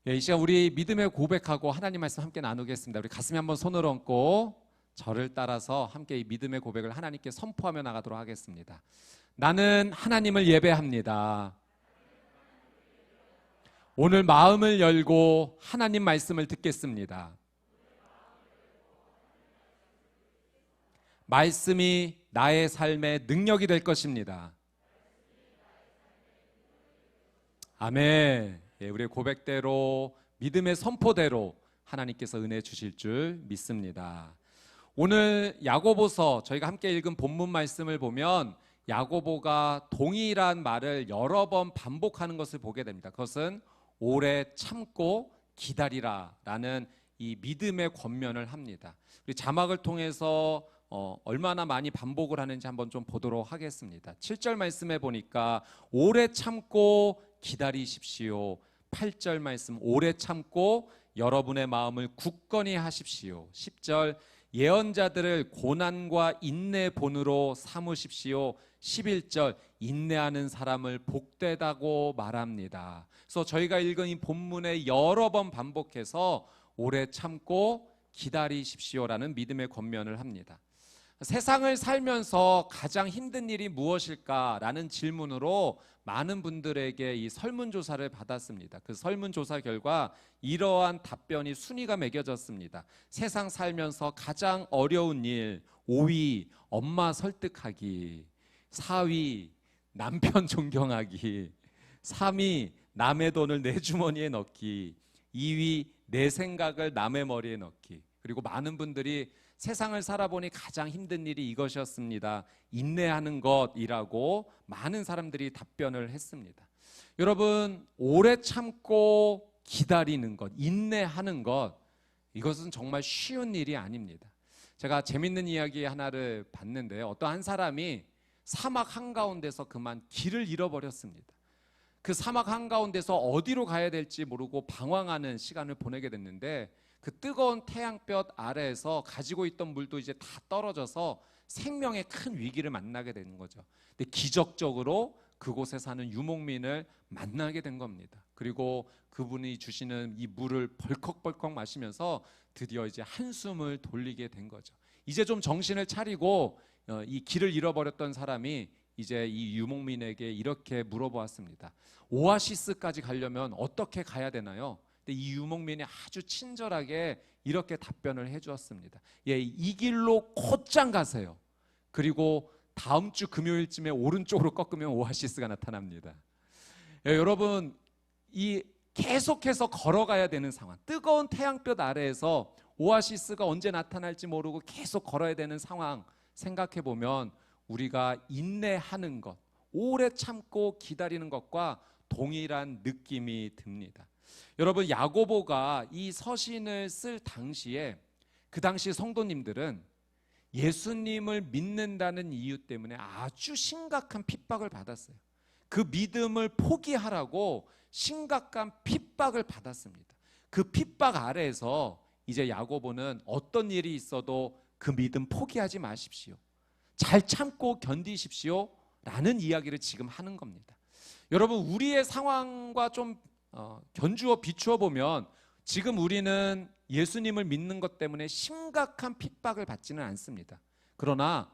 이 시간 우리 믿음의 고백하고 하나님 말씀 함께 나누겠습니다. 우리 가슴에 한번 손을 얹고 저를 따라서 함께 이 믿음의 고백을 하나님께 선포하며 나가도록 하겠습니다. 나는 하나님을 예배합니다. 오늘 마음을 열고 하나님 말씀을 듣겠습니다. 말씀이 나의 삶의 능력이 될 것입니다. 아멘. 우리의 고백대로 믿음의 선포대로 하나님께서 은혜 주실 줄 믿습니다. 오늘 야고보서 저희가 함께 읽은 본문 말씀을 보면 야고보가 동일한 말을 여러 번 반복하는 것을 보게 됩니다. 그것은 오래 참고 기다리라 라는 이 믿음의 권면을 합니다. 우리 자막을 통해서 얼마나 많이 반복을 하는지 한번 좀 보도록 하겠습니다. 7절 말씀에 보니까 오래 참고 기다리십시오. 8절 말씀 오래 참고 여러분의 마음을 굳건히 하십시오. 10절 예언자들을 고난과 인내 본으로 삼으십시오. 11절 인내하는 사람을 복되다고 말합니다. 그래서 저희가 읽은 이 본문에 여러 번 반복해서 오래 참고 기다리십시오라는 믿음의 권면을 합니다. 세상을 살면서 가장 힘든 일이 무엇일까라는 질문으로 많은 분들에게 이 설문조사를 받았습니다. 그 설문조사 결과 이러한 답변이 순위가 매겨졌습니다. 세상 살면서 가장 어려운 일 5위 엄마 설득하기, 4위 남편 존경하기, 3위 남의 돈을 내 주머니에 넣기, 2위 내 생각을 남의 머리에 넣기. 그리고 많은 분들이 세상을 살아보니 가장 힘든 일이 이것이었습니다. 인내하는 것이라고 많은 사람들이 답변을 했습니다. 여러분, 오래 참고 기다리는 것, 인내하는 것, 이것은 정말 쉬운 일이 아닙니다. 제가 재밌는 이야기 하나를 봤는데요. 어떤 한 사람이 사막 한가운데서 그만 길을 잃어버렸습니다. 그 사막 한가운데서 어디로 가야 될지 모르고 방황하는 시간을 보내게 됐는데 그 뜨거운 태양볕 아래에서 가지고 있던 물도 이제 다 떨어져서 생명의 큰 위기를 만나게 되는 거죠. 근데 기적적으로 그곳에 사는 유목민을 만나게 된 겁니다. 그리고 그분이 주시는 이 물을 벌컥벌컥 마시면서 드디어 이제 한숨을 돌리게 된 거죠. 이제 좀 정신을 차리고 이 길을 잃어버렸던 사람이 이제 이 유목민에게 이렇게 물어보았습니다. 오아시스까지 가려면 어떻게 가야 되나요? 이 유목민이 아주 친절하게 이렇게 답변을 해주었습니다. 이 길로 곧장 가세요. 그리고 다음 주 금요일쯤에 오른쪽으로 꺾으면 오아시스가 나타납니다. 여러분, 이 계속해서 걸어가야 되는 상황, 뜨거운 태양볕 아래에서 오아시스가 언제 나타날지 모르고 계속 걸어야 되는 상황 생각해 보면 우리가 인내하는 것, 오래 참고 기다리는 것과 동일한 느낌이 듭니다. 여러분, 야고보가 이 서신을 쓸 당시에 그 당시 성도님들은 예수님을 믿는다는 이유 때문에 아주 심각한 핍박을 받았어요. 그 믿음을 포기하라고 심각한 핍박을 받았습니다. 그 핍박 아래에서 이제 야고보는 어떤 일이 있어도 그 믿음 포기하지 마십시오. 잘 참고 견디십시오 라는 이야기를 지금 하는 겁니다. 여러분, 우리의 상황과 좀 견주어 비추어 보면 지금 우리는 예수님을 믿는 것 때문에 심각한 핍박을 받지는 않습니다. 그러나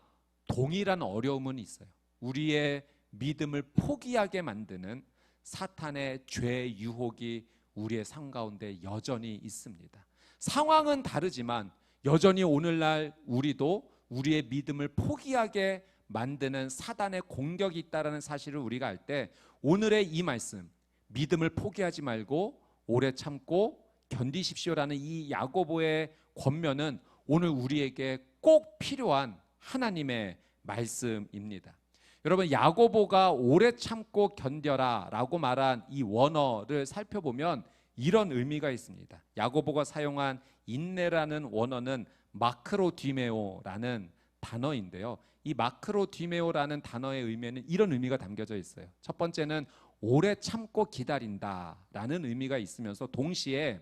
동일한 어려움은 있어요. 우리의 믿음을 포기하게 만드는 사탄의 죄의 유혹이 우리의 삶 가운데 여전히 있습니다. 상황은 다르지만 여전히 오늘날 우리도 우리의 믿음을 포기하게 만드는 사단의 공격이 있다는 사실을 우리가 알 때 오늘의 이 말씀, 믿음을 포기하지 말고 오래 참고 견디십시오라는 이 야고보의 권면은 오늘 우리에게 꼭 필요한 하나님의 말씀입니다. 여러분, 야고보가 오래 참고 견뎌라 라고 말한 이 원어를 살펴보면 이런 의미가 있습니다. 야고보가 사용한 인내라는 원어는 마크로디메오라는 단어인데요. 이 마크로디메오라는 단어의 의미에는 이런 의미가 담겨져 있어요. 첫 번째는 오래 참고 기다린다라는 의미가 있으면서 동시에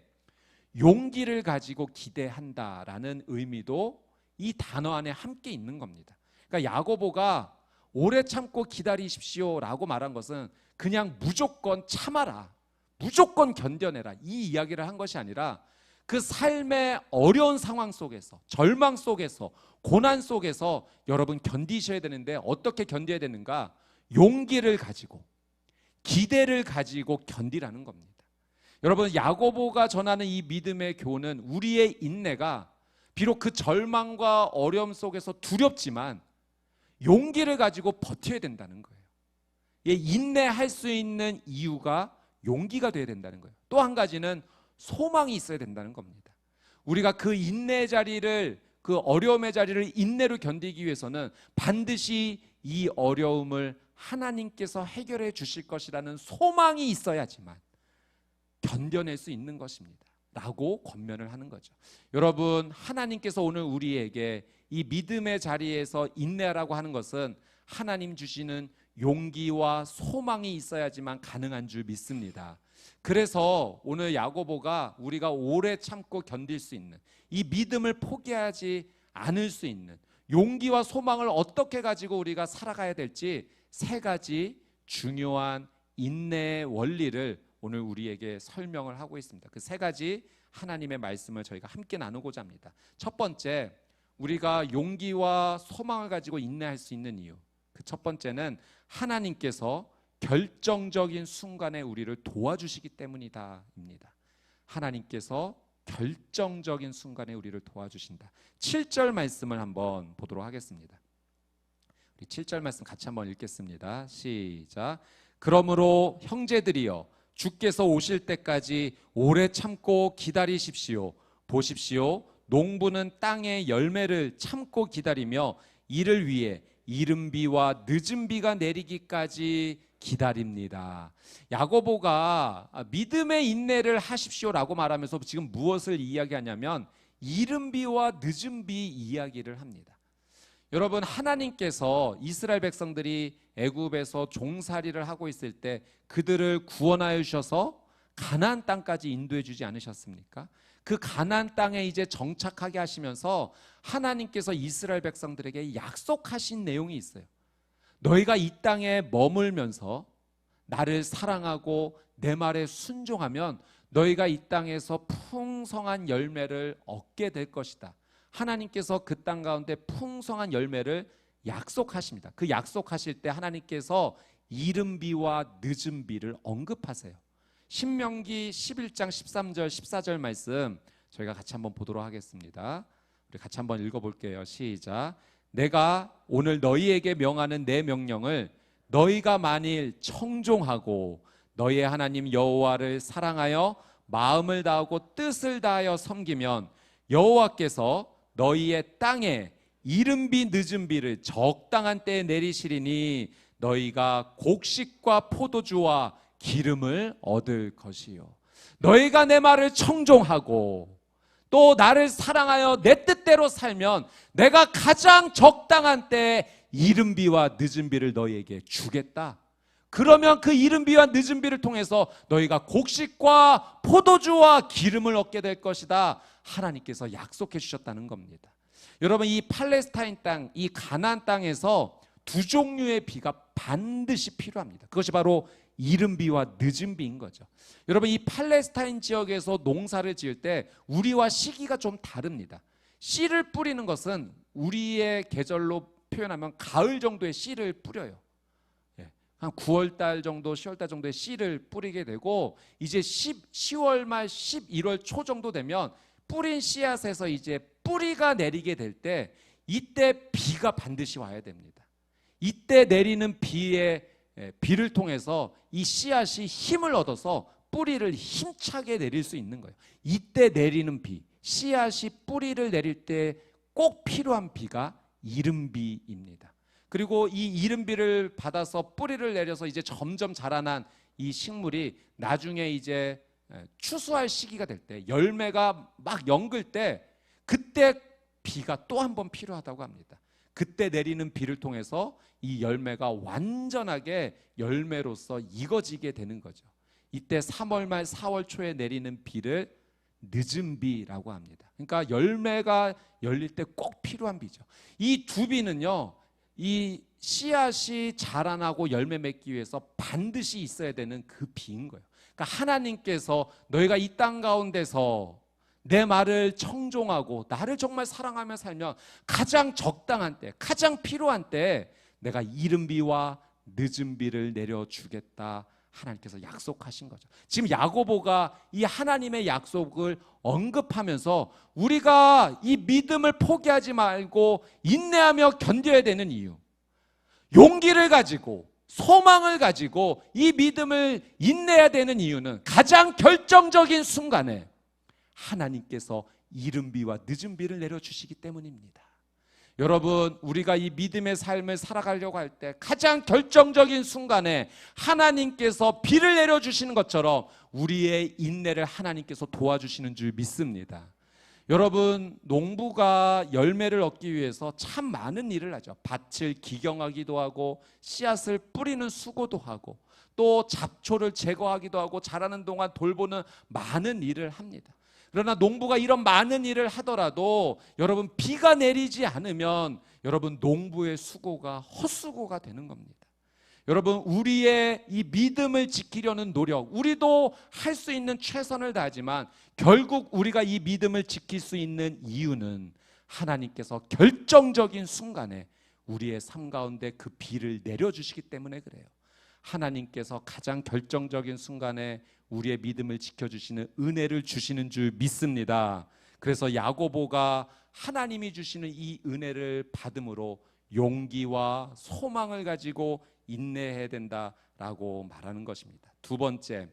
용기를 가지고 기대한다라는 의미도 이 단어 안에 함께 있는 겁니다. 그러니까 야고보가 오래 참고 기다리십시오라고 말한 것은 그냥 무조건 참아라, 무조건 견뎌내라 이 이야기를 한 것이 아니라 그 삶의 어려운 상황 속에서, 절망 속에서, 고난 속에서 여러분 견디셔야 되는데 어떻게 견뎌야 되는가? 용기를 가지고, 기대를 가지고 견디라는 겁니다. 여러분, 야고보가 전하는 이 믿음의 교훈은 우리의 인내가 비록 그 절망과 어려움 속에서 두렵지만 용기를 가지고 버텨야 된다는 거예요. 인내할 수 있는 이유가 용기가 되어야 된다는 거예요. 또 한 가지는 소망이 있어야 된다는 겁니다. 우리가 그 인내의 자리를, 그 어려움의 자리를 인내로 견디기 위해서는 반드시 이 어려움을 하나님께서 해결해 주실 것이라는 소망이 있어야지만 견뎌낼 수 있는 것입니다 라고 권면을 하는 거죠. 여러분, 하나님께서 오늘 우리에게 이 믿음의 자리에서 인내라고 하는 것은 하나님 주시는 용기와 소망이 있어야지만 가능한 줄 믿습니다. 그래서 오늘 야고보가 우리가 오래 참고 견딜 수 있는, 이 믿음을 포기하지 않을 수 있는 용기와 소망을 어떻게 가지고 우리가 살아가야 될지 세 가지 중요한 인내의 원리를 오늘 우리에게 설명을 하고 있습니다. 그 세 가지 하나님의 말씀을 저희가 함께 나누고자 합니다. 첫 번째, 우리가 용기와 소망을 가지고 인내할 수 있는 이유, 그 첫 번째는 하나님께서 결정적인 순간에 우리를 도와주시기 때문이다 입니다. 하나님께서 결정적인 순간에 우리를 도와주신다. 7절 말씀을 한번 보도록 하겠습니다. 우리 7절 말씀 같이 한번 읽겠습니다. 시작. 그러므로 형제들이여, 주께서 오실 때까지 오래 참고 기다리십시오. 보십시오, 농부는 땅의 열매를 참고 기다리며 이를 위해 이른 비와 늦은 비가 내리기까지 기다립니다. 야고보가 믿음의 인내를 하십시오라고 말하면서 지금 무엇을 이야기하냐면 이른 비와 늦은 비 이야기를 합니다. 여러분, 하나님께서 이스라엘 백성들이 애굽에서 종살이를 하고 있을 때 그들을 구원하여 주셔서 가나안 땅까지 인도해 주지 않으셨습니까? 그 가나안 땅에 이제 정착하게 하시면서 하나님께서 이스라엘 백성들에게 약속하신 내용이 있어요. 너희가 이 땅에 머물면서 나를 사랑하고 내 말에 순종하면 너희가 이 땅에서 풍성한 열매를 얻게 될 것이다. 하나님께서 그 땅 가운데 풍성한 열매를 약속하십니다. 그 약속하실 때 하나님께서 이른 비와 늦은 비를 언급하세요. 신명기 11장 13절 14절 말씀 저희가 같이 한번 보도록 하겠습니다. 우리 같이 한번 읽어볼게요. 시작. 내가 오늘 너희에게 명하는 내 명령을 너희가 만일 청종하고 너희의 하나님 여호와를 사랑하여 마음을 다하고 뜻을 다하여 섬기면 여호와께서 너희의 땅에 이른 비 늦은 비를 적당한 때에 내리시리니 너희가 곡식과 포도주와 기름을 얻을 것이요. 너희가 내 말을 청종하고 또 나를 사랑하여 내 뜻대로 살면 내가 가장 적당한 때에 이른 비와 늦은 비를 너희에게 주겠다. 그러면 그 이른 비와 늦은 비를 통해서 너희가 곡식과 포도주와 기름을 얻게 될 것이다. 하나님께서 약속해 주셨다는 겁니다. 여러분, 이 팔레스타인 땅, 이 가나안 땅에서 두 종류의 비가 반드시 필요합니다. 그것이 바로 이른 비와 늦은 비인 거죠. 여러분, 이 팔레스타인 지역에서 농사를 지을 때 우리와 시기가 좀 다릅니다. 씨를 뿌리는 것은 우리의 계절로 표현하면 가을 정도의 씨를 뿌려요. 한 9월 달 정도, 10월 달 정도의 씨를 뿌리게 되고 이제 10월 말 11월 초 정도 되면 뿌린 씨앗에서 이제 뿌리가 내리게 될 때 이때 비가 반드시 와야 됩니다. 이때 내리는 비를 통해서 이 씨앗이 힘을 얻어서 뿌리를 힘차게 내릴 수 있는 거예요. 이때 내리는 비, 씨앗이 뿌리를 내릴 때 꼭 필요한 비가 이른 비입니다. 그리고 이 이른 비를 받아서 뿌리를 내려서 이제 점점 자라난 이 식물이 나중에 이제 추수할 시기가 될 때, 열매가 막 연글 때 그때 비가 또 한 번 필요하다고 합니다. 그때 내리는 비를 통해서 이 열매가 완전하게 열매로서 익어지게 되는 거죠. 이때 3월 말 4월 초에 내리는 비를 늦은 비라고 합니다. 그러니까 열매가 열릴 때 꼭 필요한 비죠. 이 두 비는요, 이 씨앗이 자라나고 열매 맺기 위해서 반드시 있어야 되는 그 비인 거예요. 그러니까 하나님께서 너희가 이 땅 가운데서 내 말을 청종하고 나를 정말 사랑하며 살면 가장 적당한 때, 가장 필요한 때 내가 이른 비와 늦은 비를 내려주겠다, 하나님께서 약속하신 거죠. 지금 야고보가 이 하나님의 약속을 언급하면서 우리가 이 믿음을 포기하지 말고 인내하며 견뎌야 되는 이유, 용기를 가지고 소망을 가지고 이 믿음을 인내해야 되는 이유는 가장 결정적인 순간에 하나님께서 이른 비와 늦은 비를 내려주시기 때문입니다. 여러분, 우리가 이 믿음의 삶을 살아가려고 할 때 가장 결정적인 순간에 하나님께서 비를 내려주시는 것처럼 우리의 인내를 하나님께서 도와주시는 줄 믿습니다. 여러분, 농부가 열매를 얻기 위해서 참 많은 일을 하죠. 밭을 기경하기도 하고 씨앗을 뿌리는 수고도 하고 또 잡초를 제거하기도 하고 자라는 동안 돌보는 많은 일을 합니다. 그러나 농부가 이런 많은 일을 하더라도 여러분, 비가 내리지 않으면 여러분 농부의 수고가 헛수고가 되는 겁니다. 여러분, 우리의 이 믿음을 지키려는 노력, 우리도 할 수 있는 최선을 다하지만 결국 우리가 이 믿음을 지킬 수 있는 이유는 하나님께서 결정적인 순간에 우리의 삶 가운데 그 비를 내려주시기 때문에 그래요. 하나님께서 가장 결정적인 순간에 우리의 믿음을 지켜주시는 은혜를 주시는 줄 믿습니다. 그래서 야고보가 하나님이 주시는 이 은혜를 받음으로 용기와 소망을 가지고 인내해야 된다라고 말하는 것입니다. 두 번째,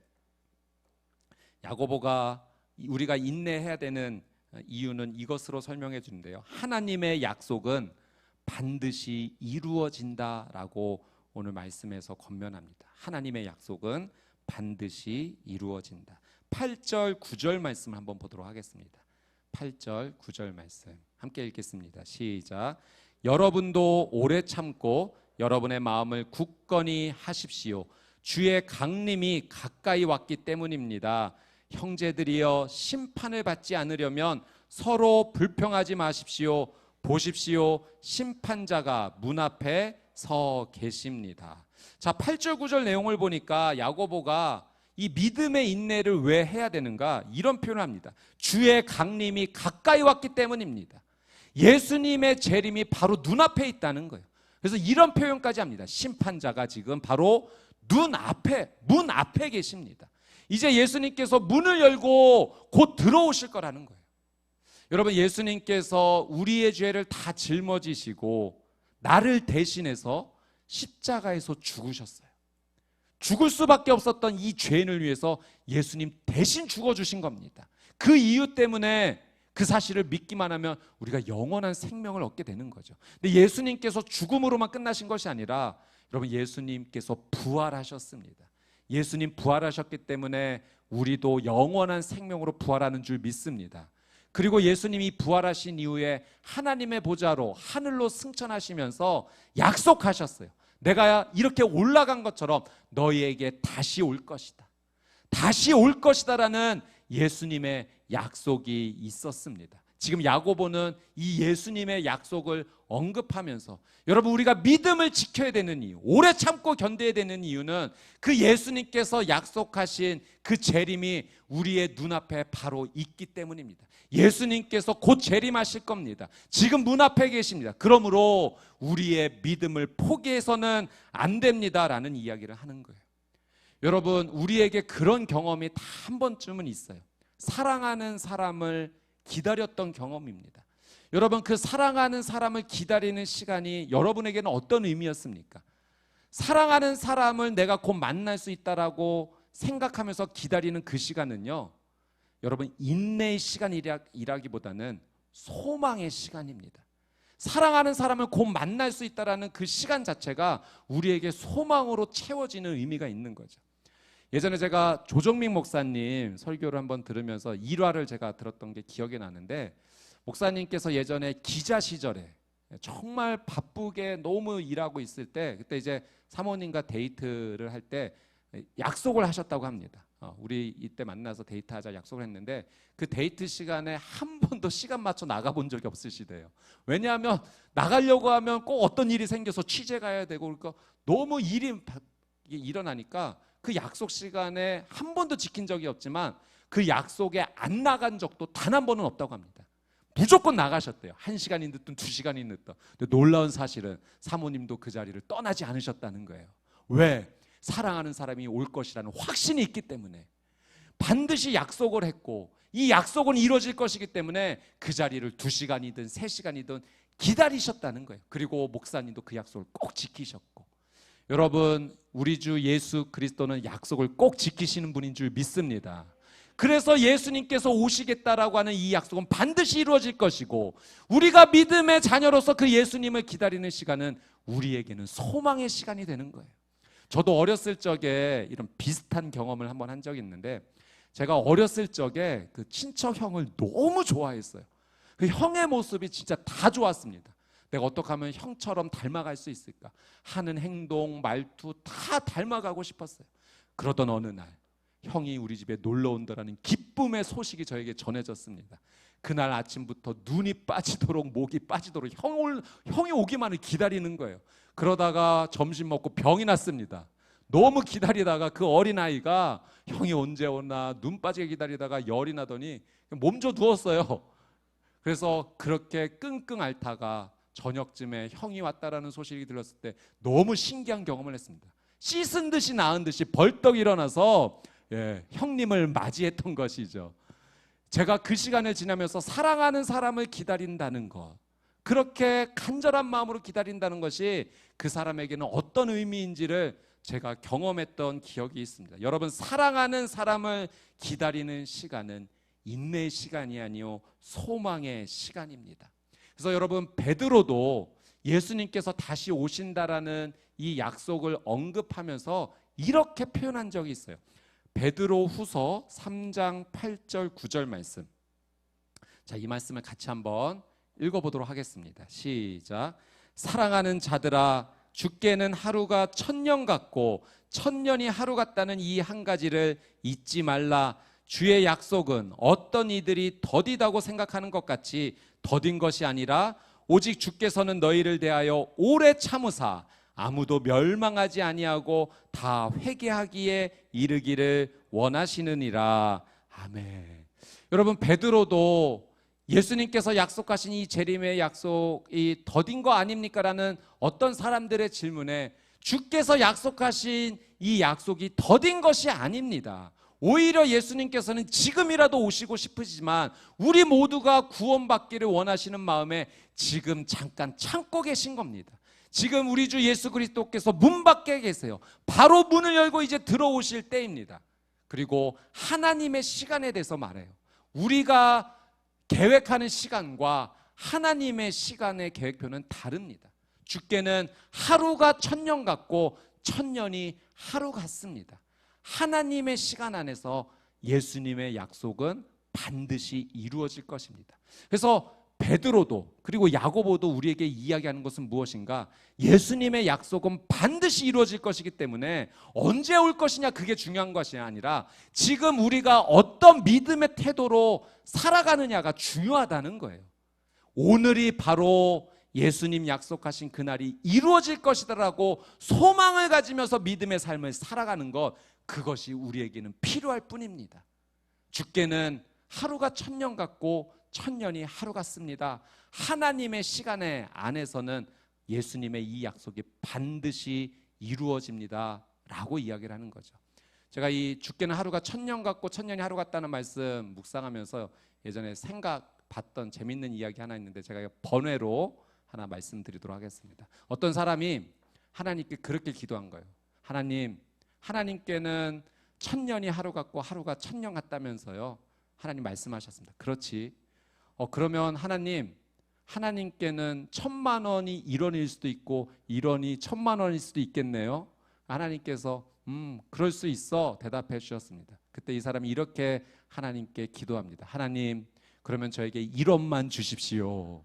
야고보가 우리가 인내해야 되는 이유는 이것으로 설명해 주는데요. 하나님의 약속은 반드시 이루어진다라고 오늘 말씀에서 권면합니다. 하나님의 약속은 반드시 이루어진다. 8절 9절 말씀을 한번 보도록 하겠습니다. 8절 9절 말씀 함께 읽겠습니다. 시작. 여러분도 오래 참고 여러분의 마음을 굳건히 하십시오. 주의 강림이 가까이 왔기 때문입니다. 형제들이여, 심판을 받지 않으려면 서로 불평하지 마십시오. 보십시오, 심판자가 문 앞에 서 계십니다. 자, 8절 9절 내용을 보니까 야고보가 이 믿음의 인내를 왜 해야 되는가, 이런 표현을 합니다. 주의 강림이 가까이 왔기 때문입니다. 예수님의 재림이 바로 눈앞에 있다는 거예요. 그래서 이런 표현까지 합니다. 심판자가 지금 바로 문 앞에 계십니다. 이제 예수님께서 문을 열고 곧 들어오실 거라는 거예요. 여러분, 예수님께서 우리의 죄를 다 짊어지시고 나를 대신해서 십자가에서 죽으셨어요. 죽을 수밖에 없었던 이 죄인을 위해서 예수님 대신 죽어주신 겁니다. 그 이유 때문에 그 사실을 믿기만 하면 우리가 영원한 생명을 얻게 되는 거죠. 근데 예수님께서 죽음으로만 끝나신 것이 아니라 여러분, 예수님께서 부활하셨습니다. 예수님 부활하셨기 때문에 우리도 영원한 생명으로 부활하는 줄 믿습니다. 그리고 예수님이 부활하신 이후에 하나님의 보좌로 하늘로 승천하시면서 약속하셨어요. 내가 이렇게 올라간 것처럼 너희에게 다시 올 것이다. 다시 올 것이다라는 예수님의 약속이 있었습니다. 지금 야고보는 이 예수님의 약속을 언급하면서 여러분, 우리가 믿음을 지켜야 되는 이유, 오래 참고 견뎌야 되는 이유는 그 예수님께서 약속하신 그 재림이 우리의 눈앞에 바로 있기 때문입니다. 예수님께서 곧 재림하실 겁니다. 지금 문 앞에 계십니다. 그러므로 우리의 믿음을 포기해서는 안 됩니다라는 이야기를 하는 거예요. 여러분, 우리에게 그런 경험이 다 한 번쯤은 있어요. 사랑하는 사람을 기다렸던 경험입니다. 여러분, 그 사랑하는 사람을 기다리는 시간이 여러분에게는 어떤 의미였습니까? 사랑하는 사람을 내가 곧 만날 수 있다라고 생각하면서 기다리는 그 시간은요, 여러분, 인내의 시간이라기보다는 소망의 시간입니다. 사랑하는 사람을 곧 만날 수 있다라는 그 시간 자체가 우리에게 소망으로 채워지는 의미가 있는 거죠. 예전에 제가 조정민 목사님 설교를 한번 들으면서 일화를 제가 들었던 게 기억이 나는데, 목사님께서 예전에 기자 시절에 정말 바쁘게 너무 일하고 있을 때, 그때 이제 사모님과 데이트를 할 때 약속을 하셨다고 합니다. 우리 이때 만나서 데이트하자 약속을 했는데 그 데이트 시간에 한 번도 시간 맞춰 나가본 적이 없으시대요. 왜냐하면 나가려고 하면 꼭 어떤 일이 생겨서 취재 가야 되고, 그러니까 너무 일이 일어나니까 그 약속 시간에 한 번도 지킨 적이 없지만 그 약속에 안 나간 적도 단 한 번은 없다고 합니다. 무조건 나가셨대요. 1시간이 늦든 2시간이 늦든. 근데 놀라운 사실은 사모님도 그 자리를 떠나지 않으셨다는 거예요. 왜? 사랑하는 사람이 올 것이라는 확신이 있기 때문에. 반드시 약속을 했고 이 약속은 이루어질 것이기 때문에 그 자리를 2시간이든 3시간이든 기다리셨다는 거예요. 그리고 목사님도 그 약속을 꼭 지키셨고. 여러분, 우리 주 예수 그리스도는 약속을 꼭 지키시는 분인 줄 믿습니다. 그래서 예수님께서 오시겠다라고 하는 이 약속은 반드시 이루어질 것이고, 우리가 믿음의 자녀로서 그 예수님을 기다리는 시간은 우리에게는 소망의 시간이 되는 거예요. 저도 어렸을 적에 이런 비슷한 경험을 한번 한 적이 있는데, 제가 어렸을 적에 그 친척 형을 너무 좋아했어요. 그 형의 모습이 진짜 다 좋았습니다. 내가 어떻게 하면 형처럼 닮아갈 수 있을까? 하는 행동, 말투 다 닮아가고 싶었어요. 그러던 어느 날 형이 우리 집에 놀러 온다라는 기쁨의 소식이 저에게 전해졌습니다. 그날 아침부터 눈이 빠지도록 목이 빠지도록 형이 오기만을 기다리는 거예요. 그러다가 점심 먹고 병이 났습니다. 너무 기다리다가 그 어린아이가 형이 언제 오나 눈 빠지게 기다리다가 열이 나더니 몸져 누웠어요. 그래서 그렇게 끙끙 앓다가 저녁쯤에 형이 왔다라는 소식이 들렸을 때 너무 신기한 경험을 했습니다. 씻은 듯이 나은 듯이 벌떡 일어나서 형님을 맞이했던 것이죠. 제가 그 시간을 지나면서 사랑하는 사람을 기다린다는 것, 그렇게 간절한 마음으로 기다린다는 것이 그 사람에게는 어떤 의미인지를 제가 경험했던 기억이 있습니다. 여러분, 사랑하는 사람을 기다리는 시간은 인내의 시간이 아니요 소망의 시간입니다. 그래서 여러분, 베드로도 예수님께서 다시 오신다라는 이 약속을 언급하면서 이렇게 표현한 적이 있어요. 베드로 후서 3장 8절 9절 말씀. 자, 이 말씀을 같이 한번 읽어보도록 하겠습니다. 시작. 사랑하는 자들아, 주께는 하루가 1000년 같고 1000년이 하루 같다는 이 한 가지를 잊지 말라. 주의 약속은 어떤 이들이 더디다고 생각하는 것 같이 더딘 것이 아니라 오직 주께서는 너희를 대하여 오래 참으사 아무도 멸망하지 아니하고 다 회개하기에 이르기를 원하시느니라. 아멘. 여러분, 베드로도 예수님께서 약속하신 이 재림의 약속이 더딘 거 아닙니까? 라는 어떤 사람들의 질문에 주께서 약속하신 이 약속이 더딘 것이 아닙니다. 오히려 예수님께서는 지금이라도 오시고 싶으시지만 우리 모두가 구원받기를 원하시는 마음에 지금 잠깐 참고 계신 겁니다. 지금 우리 주 예수 그리스도께서 문 밖에 계세요. 바로 문을 열고 이제 들어오실 때입니다. 그리고 하나님의 시간에 대해서 말해요. 우리가 계획하는 시간과 하나님의 시간의 계획표는 다릅니다. 주께는 하루가 1000년 같고 1000년이 하루 같습니다. 하나님의 시간 안에서 예수님의 약속은 반드시 이루어질 것입니다. 그래서 베드로도 그리고 야고보도 우리에게 이야기하는 것은 무엇인가? 예수님의 약속은 반드시 이루어질 것이기 때문에 언제 올 것이냐, 그게 중요한 것이 아니라 지금 우리가 어떤 믿음의 태도로 살아가느냐가 중요하다는 거예요. 오늘이 바로 예수님 약속하신 그날이 이루어질 것이다라고 소망을 가지면서 믿음의 삶을 살아가는 것, 그것이 우리에게는 필요할 뿐입니다. 주께는 하루가 1000년 같고 1000년이 하루 같습니다. 하나님의 시간의 안에서는 예수님의 이 약속이 반드시 이루어집니다 라고 이야기를 하는 거죠. 제가 이 주께는 하루가 1000년 같고 1000년이 하루 같다는 말씀 묵상하면서 예전에 봤던 재밌는 이야기 하나 있는데 제가 번외로 하나 말씀드리도록 하겠습니다. 어떤 사람이 하나님께 그렇게 기도한 거예요. 하나님, 하나님께는 1000년이 하루 같고 하루가 1000년 같다면서요. 하나님 말씀하셨습니다. 그렇지. 그러면 하나님께는 1000만 원이 1원일 수도 있고 1원이 1000만 원일 수도 있겠네요. 하나님께서 그럴 수 있어 대답해 주셨습니다. 그때 이 사람이 이렇게 하나님께 기도합니다. 하나님, 그러면 저에게 1원만 주십시오.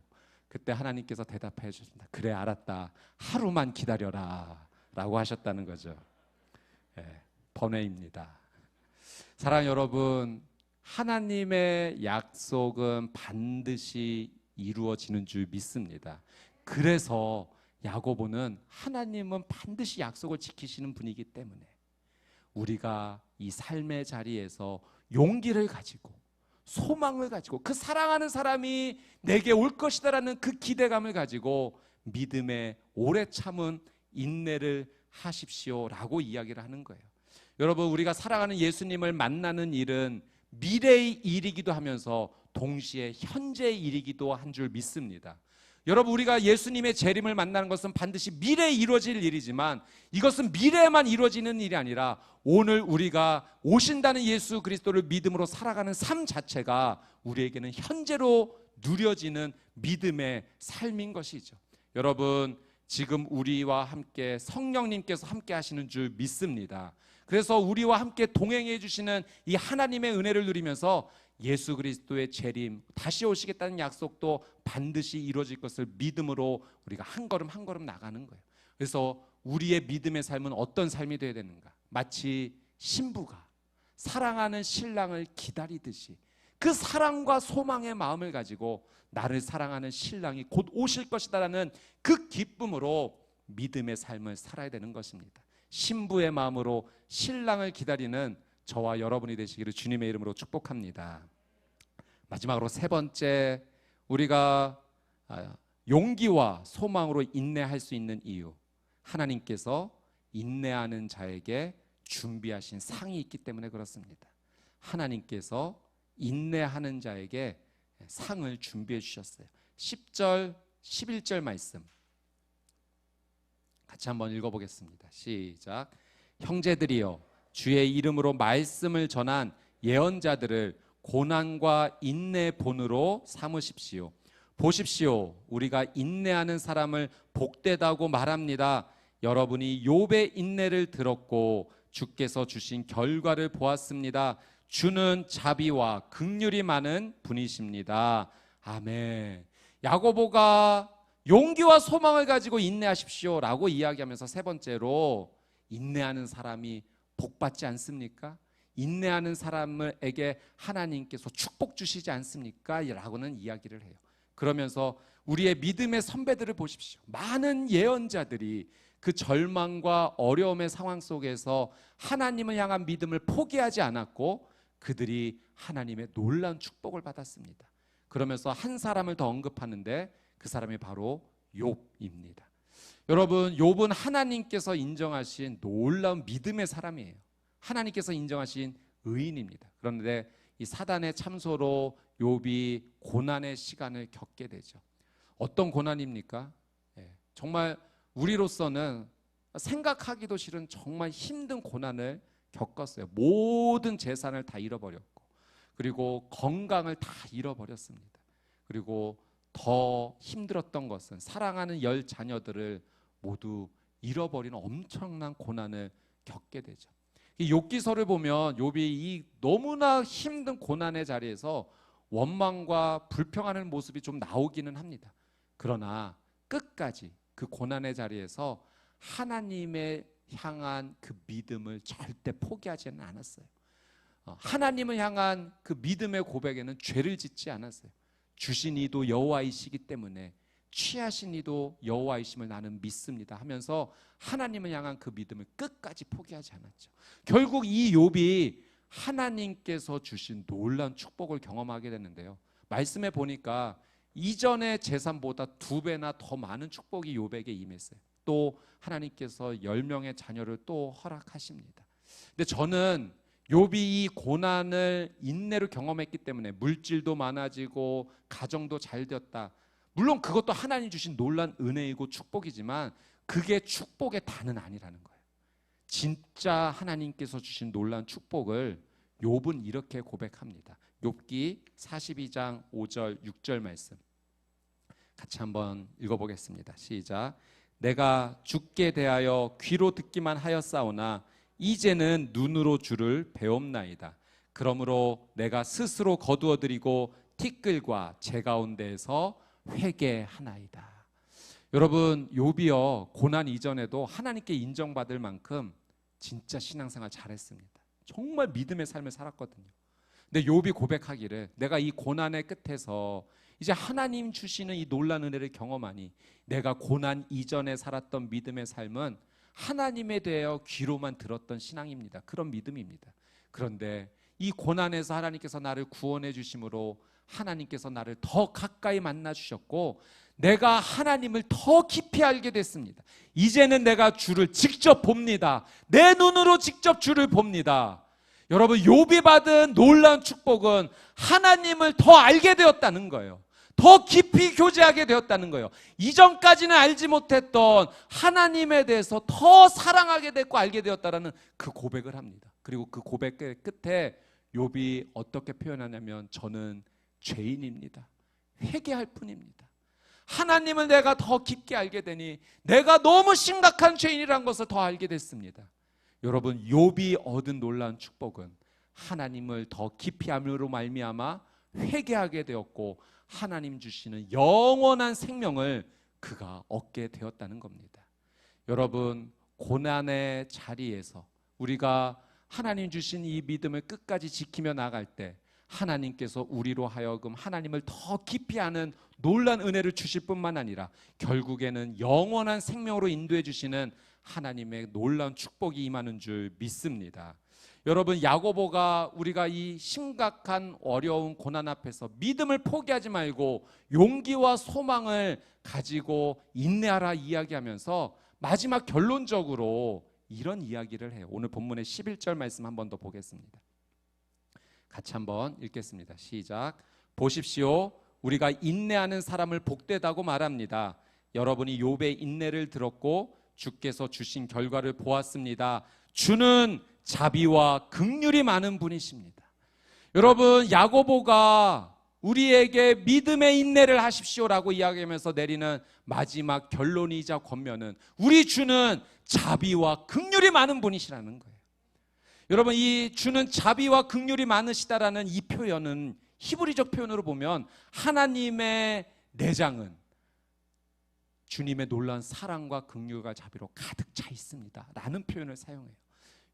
그때 하나님께서 대답해 주셨습니다. 그래, 알았다. 하루만 기다려라 라고 하셨다는 거죠. 번외입니다. 사랑 여러분, 하나님의 약속은 반드시 이루어지는 줄 믿습니다. 그래서 야고보는 하나님은 반드시 약속을 지키시는 분이기 때문에 우리가 이 삶의 자리에서 용기를 가지고 소망을 가지고 그 사랑하는 사람이 내게 올 것이다라는 그 기대감을 가지고 믿음의 오래 참은 인내를 하십시오라고 이야기를 하는 거예요. 여러분, 우리가 사랑하는 예수님을 만나는 일은 미래의 일이기도 하면서 동시에 현재의 일이기도 한 줄 믿습니다. 여러분, 우리가 예수님의 재림을 만나는 것은 반드시 미래에 이루어질 일이지만 이것은 미래에만 이루어지는 일이 아니라 오늘 우리가 오신다는 예수 그리스도를 믿음으로 살아가는 삶 자체가 우리에게는 현재로 누려지는 믿음의 삶인 것이죠. 여러분, 지금 우리와 함께 성령님께서 함께 하시는 줄 믿습니다. 그래서 우리와 함께 동행해 주시는 이 하나님의 은혜를 누리면서 예수 그리스도의 재림, 다시 오시겠다는 약속도 반드시 이루어질 것을 믿음으로 우리가 한 걸음 한 걸음 나가는 거예요. 그래서 우리의 믿음의 삶은 어떤 삶이 되어야 되는가? 마치 신부가 사랑하는 신랑을 기다리듯이 그 사랑과 소망의 마음을 가지고 나를 사랑하는 신랑이 곧 오실 것이다라는 그 기쁨으로 믿음의 삶을 살아야 되는 것입니다. 신부의 마음으로 신랑을 기다리는 저와 여러분이 되시기를 주님의 이름으로 축복합니다. 마지막으로 세 번째, 우리가 용기와 소망으로 인내할 수 있는 이유, 하나님께서 인내하는 자에게 준비하신 상이 있기 때문에 그렇습니다. 하나님께서 인내하는 자에게 상을 준비해 주셨어요. 10절, 11절 말씀 같이 한번 읽어보겠습니다. 시작. 형제들이여, 주의 이름으로 말씀을 전한 예언자들을 고난과 인내 본으로 삼으십시오. 보십시오, 우리가 인내하는 사람을 복되다고 말합니다. 여러분이 욥의 인내를 들었고 주께서 주신 결과를 보았습니다. 주는 자비와 긍휼이 많은 분이십니다. 아멘. 야고보가 용기와 소망을 가지고 인내하십시오 라고 이야기하면서 세 번째로, 인내하는 사람이 복받지 않습니까? 인내하는 사람에게 하나님께서 축복 주시지 않습니까? 라고는 이야기를 해요. 그러면서 우리의 믿음의 선배들을 보십시오. 많은 예언자들이 그 절망과 어려움의 상황 속에서 하나님을 향한 믿음을 포기하지 않았고 그들이 하나님의 놀라운 축복을 받았습니다. 그러면서 한 사람을 더 언급하는데 그 사람이 바로 욥입니다. 여러분, 욥은 하나님께서 인정하신 놀라운 믿음의 사람이에요. 하나님께서 인정하신 의인입니다. 그런데 이 사단의 참소로 욥이 고난의 시간을 겪게 되죠. 어떤 고난입니까? 정말 우리로서는 생각하기도 싫은 정말 힘든 고난을 겪었어요. 모든 재산을 다 잃어버렸고, 그리고 건강을 다 잃어버렸습니다. 그리고 더 힘들었던 것은 사랑하는 10 자녀들을 모두 잃어버리는 엄청난 고난을 겪게 되죠. 이 욥기서를 보면 욥이 이 너무나 힘든 고난의 자리에서 원망과 불평하는 모습이 좀 나오기는 합니다. 그러나 끝까지 그 고난의 자리에서 하나님의 향한 그 믿음을 절대 포기하지는 않았어요. 하나님을 향한 그 믿음의 고백에는 죄를 짓지 않았어요. 주신 이도 여호와이시기 때문에 취하신 이도 여호와이심을 나는 믿습니다 하면서 하나님을 향한 그 믿음을 끝까지 포기하지 않았죠. 결국 이 욥이 하나님께서 주신 놀라운 축복을 경험하게 되는데요. 말씀에 보니까 이전의 재산보다 2배나 더 많은 축복이 욥에게 임했어요. 또 하나님께서 10명의 자녀를 또 허락하십니다. 근데 저는 욥이 이 고난을 인내로 경험했기 때문에 물질도 많아지고 가정도 잘 되었다. 물론 그것도 하나님 주신 놀라운 은혜이고 축복이지만 그게 축복의 다는 아니라는 거예요. 진짜 하나님께서 주신 놀라운 축복을 욥은 이렇게 고백합니다. 욥기 42장 5절 6절 말씀 같이 한번 읽어보겠습니다. 시작. 내가 주께 대하여 귀로 듣기만 하였사오나 이제는 눈으로 주를 배옵나이다. 그러므로 내가 스스로 거두어드리고 티끌과 제 가운데에서 회개하나이다. 여러분, 욥이요 고난 이전에도 하나님께 인정받을 만큼 진짜 신앙생활 잘했습니다. 정말 믿음의 삶을 살았거든요. 근데 욥이 고백하기를, 내가 이 고난의 끝에서 이제 하나님 주시는 이 놀라운 은혜를 경험하니 내가 고난 이전에 살았던 믿음의 삶은 하나님에 대하여 귀로만 들었던 신앙입니다. 그런 믿음입니다. 그런데 이 고난에서 하나님께서 나를 구원해 주심으로 하나님께서 나를 더 가까이 만나 주셨고 내가 하나님을 더 깊이 알게 됐습니다. 이제는 내가 주를 직접 봅니다. 내 눈으로 직접 주를 봅니다. 여러분, 욥이 받은 놀라운 축복은 하나님을 더 알게 되었다는 거예요. 더 깊이 교제하게 되었다는 거예요. 이전까지는 알지 못했던 하나님에 대해서 더 사랑하게 됐고 알게 되었다라는 그 고백을 합니다. 그리고 그 고백의 끝에 욥이 어떻게 표현하냐면 저는 죄인입니다. 회개할 뿐입니다. 하나님을 내가 더 깊게 알게 되니 내가 너무 심각한 죄인이라는 것을 더 알게 됐습니다. 여러분, 욥이 얻은 놀라운 축복은 하나님을 더 깊이 알므로 말미암아 회개하게 되었고 하나님 주시는 영원한 생명을 그가 얻게 되었다는 겁니다. 여러분, 고난의 자리에서 우리가 하나님 주신 이 믿음을 끝까지 지키며 나갈 때 하나님께서 우리로 하여금 하나님을 더 깊이 아는 놀라운 은혜를 주실 뿐만 아니라 결국에는 영원한 생명으로 인도해 주시는 하나님의 놀라운 축복이 임하는 줄 믿습니다. 여러분, 야고보가 우리가 이 심각한 어려운 고난 앞에서 믿음을 포기하지 말고 용기와 소망을 가지고 인내하라 이야기하면서 마지막 결론적으로 이런 이야기를 해요. 오늘 본문의 11절 말씀 한 번 더 보겠습니다. 같이 한번 읽겠습니다. 시작. 보십시오. 우리가 인내하는 사람을 복되다고 말합니다. 여러분이 욥의 인내를 들었고 주께서 주신 결과를 보았습니다. 주는 자비와 긍휼이 많은 분이십니다. 여러분, 야고보가 우리에게 믿음의 인내를 하십시오라고 이야기하면서 내리는 마지막 결론이자 권면은 우리 주는 자비와 긍휼이 많은 분이시라는 거예요. 여러분, 이 주는 자비와 긍휼이 많으시다라는 이 표현은 히브리적 표현으로 보면 하나님의 내장은 주님의 놀라운 사랑과 긍휼과 자비로 가득 차 있습니다 라는 표현을 사용해요.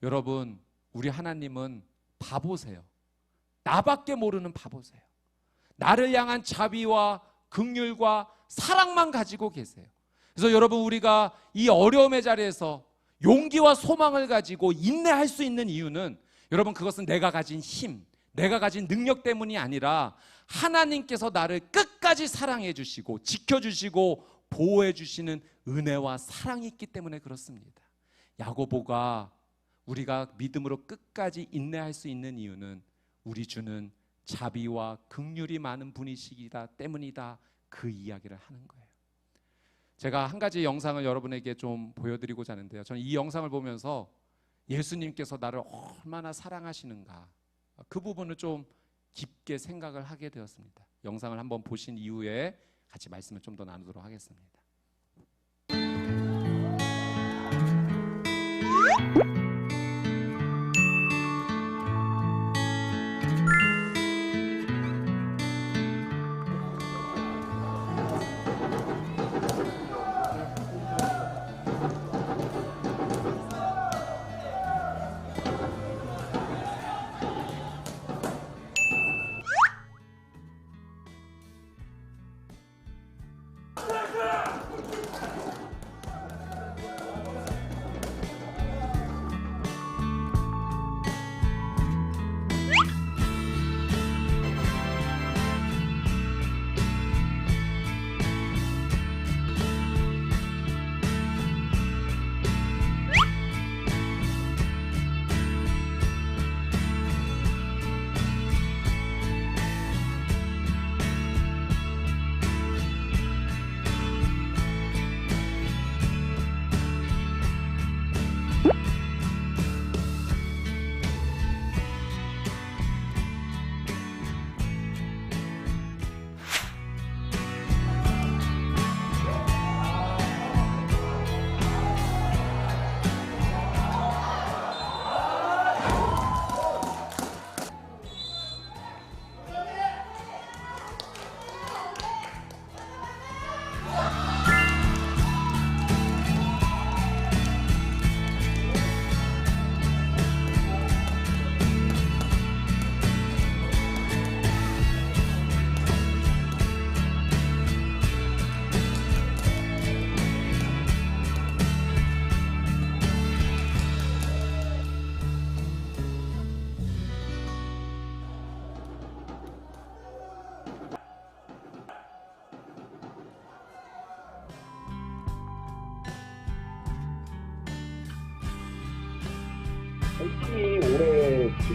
여러분, 우리 하나님은 바보세요. 나밖에 모르는 바보세요. 나를 향한 자비와 긍휼과 사랑만 가지고 계세요. 그래서 여러분, 우리가 이 어려움의 자리에서 용기와 소망을 가지고 인내할 수 있는 이유는 여러분, 그것은 내가 가진 힘, 내가 가진 능력 때문이 아니라 하나님께서 나를 끝까지 사랑해 주시고 지켜주시고 보호해 주시는 은혜와 사랑이 있기 때문에 그렇습니다. 야고보가 우리가 믿음으로 끝까지 인내할 수 있는 이유는 우리 주는 자비와 긍휼이 많은 분이시기다 때문이다, 그 이야기를 하는 거예요. 제가 한 가지 영상을 여러분에게 좀 보여드리고자 하는데요, 저는 이 영상을 보면서 예수님께서 나를 얼마나 사랑하시는가, 그 부분을 좀 깊게 생각을 하게 되었습니다. 영상을 한번 보신 이후에 같이 말씀을 좀 더 나누도록 하겠습니다.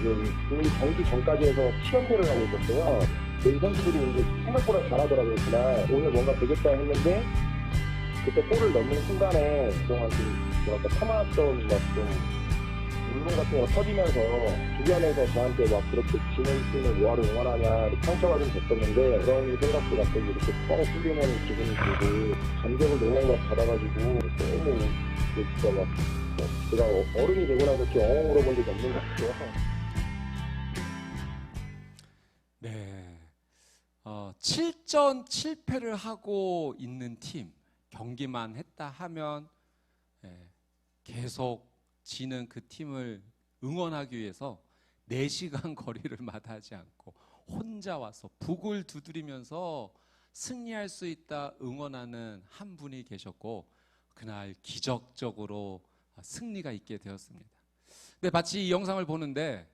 지금 이미 경기 전까지 해서 7연패를 하고 있었어요. 이 선수들이 이제 생각보다 잘하더라고요. 그날 오늘 뭔가 되겠다 했는데 그때 골을 넣는 순간에 그동안 좀 뭐랄까 참았던 막좀 울분 같은 거 터지면서 주변에서 저한테 막 그렇게 지는 팀을 뭐하러 응원하냐 이렇게 상처가 좀 됐었는데 그런 생각도 갑자기 이렇게 뻥 뚫리는 기분이 들고 감정을 너무 막 받아가지고 너무 진짜 막 제가 어른이 되고 나서 이렇게 엉엉 울어본 적이 없는 것 같아요. 네, 7전 7패를 하고 있는 팀 경기만 했다 하면 계속 지는 그 팀을 응원하기 위해서 4시간 거리를 마다하지 않고 혼자 와서 북을 두드리면서 승리할 수 있다 응원하는 한 분이 계셨고 그날 기적적으로 승리가 있게 되었습니다. 근데 마치 이 영상을 보는데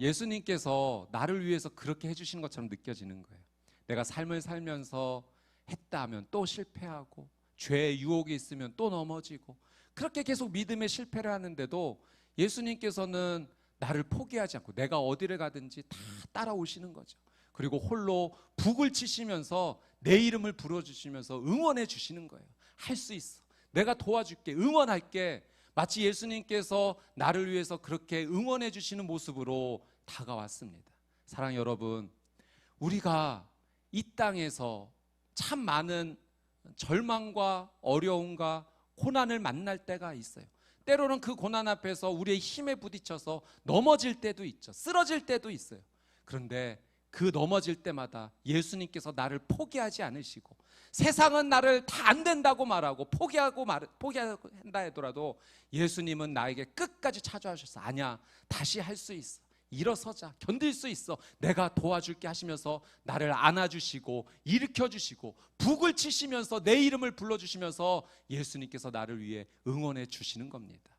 예수님께서 나를 위해서 그렇게 해주시는 것처럼 느껴지는 거예요. 내가 삶을 살면서 했다 하면 또 실패하고 죄의 유혹이 있으면 또 넘어지고 그렇게 계속 믿음의 실패를 하는데도 예수님께서는 나를 포기하지 않고 내가 어디를 가든지 다 따라오시는 거죠. 그리고 홀로 북을 치시면서 내 이름을 불러주시면서 응원해 주시는 거예요. 할 수 있어. 내가 도와줄게. 응원할게. 마치 예수님께서 나를 위해서 그렇게 응원해 주시는 모습으로 다가왔습니다. 사랑하는 여러분, 우리가 이 땅에서 참 많은 절망과 어려움과 고난을 만날 때가 있어요. 때로는 그 고난 앞에서 우리의 힘에 부딪혀서 넘어질 때도 있죠. 쓰러질 때도 있어요. 그런데 그 넘어질 때마다 예수님께서 나를 포기하지 않으시고 세상은 나를 다 안 된다고 말하고 포기한다 하더라도 예수님은 나에게 끝까지 찾아오셔서 아니야, 다시 할 수 있어. 일어서자. 견딜 수 있어. 내가 도와줄게 하시면서 나를 안아주시고 일으켜주시고 북을 치시면서 내 이름을 불러주시면서 예수님께서 나를 위해 응원해 주시는 겁니다.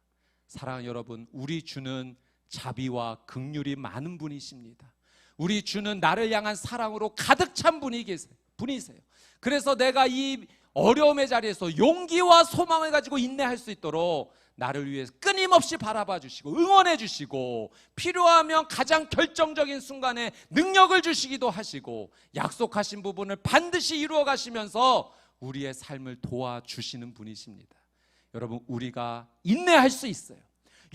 사랑하는 여러분, 우리 주는 자비와 긍휼이 많은 분이십니다. 우리 주는 나를 향한 사랑으로 가득 찬 분이세요. 그래서 내가 이 어려움의 자리에서 용기와 소망을 가지고 인내할 수 있도록 나를 위해서 끊임없이 바라봐 주시고 응원해 주시고 필요하면 가장 결정적인 순간에 능력을 주시기도 하시고 약속하신 부분을 반드시 이루어 가시면서 우리의 삶을 도와주시는 분이십니다. 여러분, 우리가 인내할 수 있어요.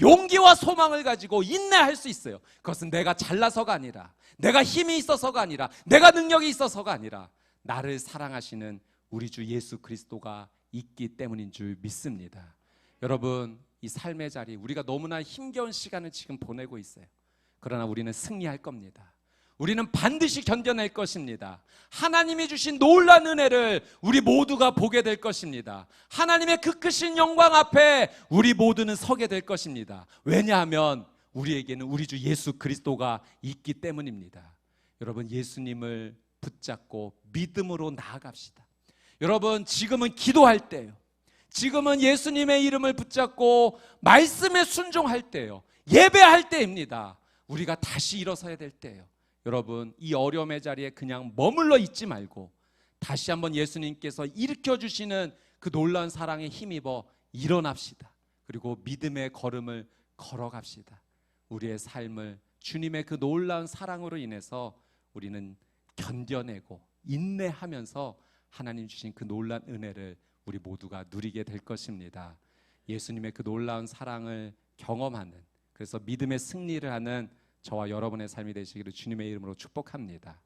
용기와 소망을 가지고 인내할 수 있어요. 그것은 내가 잘나서가 아니라 내가 힘이 있어서가 아니라 내가 능력이 있어서가 아니라 나를 사랑하시는 우리 주 예수 그리스도가 있기 때문인 줄 믿습니다. 여러분, 이 삶의 자리 우리가 너무나 힘겨운 시간을 지금 보내고 있어요. 그러나 우리는 승리할 겁니다. 우리는 반드시 견뎌낼 것입니다. 하나님이 주신 놀라운 은혜를 우리 모두가 보게 될 것입니다. 하나님의 그 크신 영광 앞에 우리 모두는 서게 될 것입니다. 왜냐하면 우리에게는 우리 주 예수 그리스도가 있기 때문입니다. 여러분, 예수님을 붙잡고 믿음으로 나아갑시다. 여러분, 지금은 기도할 때예요. 지금은 예수님의 이름을 붙잡고 말씀에 순종할 때예요. 예배할 때입니다. 우리가 다시 일어서야 될 때예요. 여러분, 이 어려움의 자리에 그냥 머물러 있지 말고 다시 한번 예수님께서 일으켜주시는 그 놀라운 사랑에 힘입어 일어납시다. 그리고 믿음의 걸음을 걸어갑시다. 우리의 삶을 주님의 그 놀라운 사랑으로 인해서 우리는 견뎌내고 인내하면서 하나님 주신 그 놀라운 은혜를 우리 모두가 누리게 될 것입니다. 예수님의 그 놀라운 사랑을 경험하는, 그래서 믿음의 승리를 하는 저와 여러분의 삶이 되시기를 주님의 이름으로 축복합니다.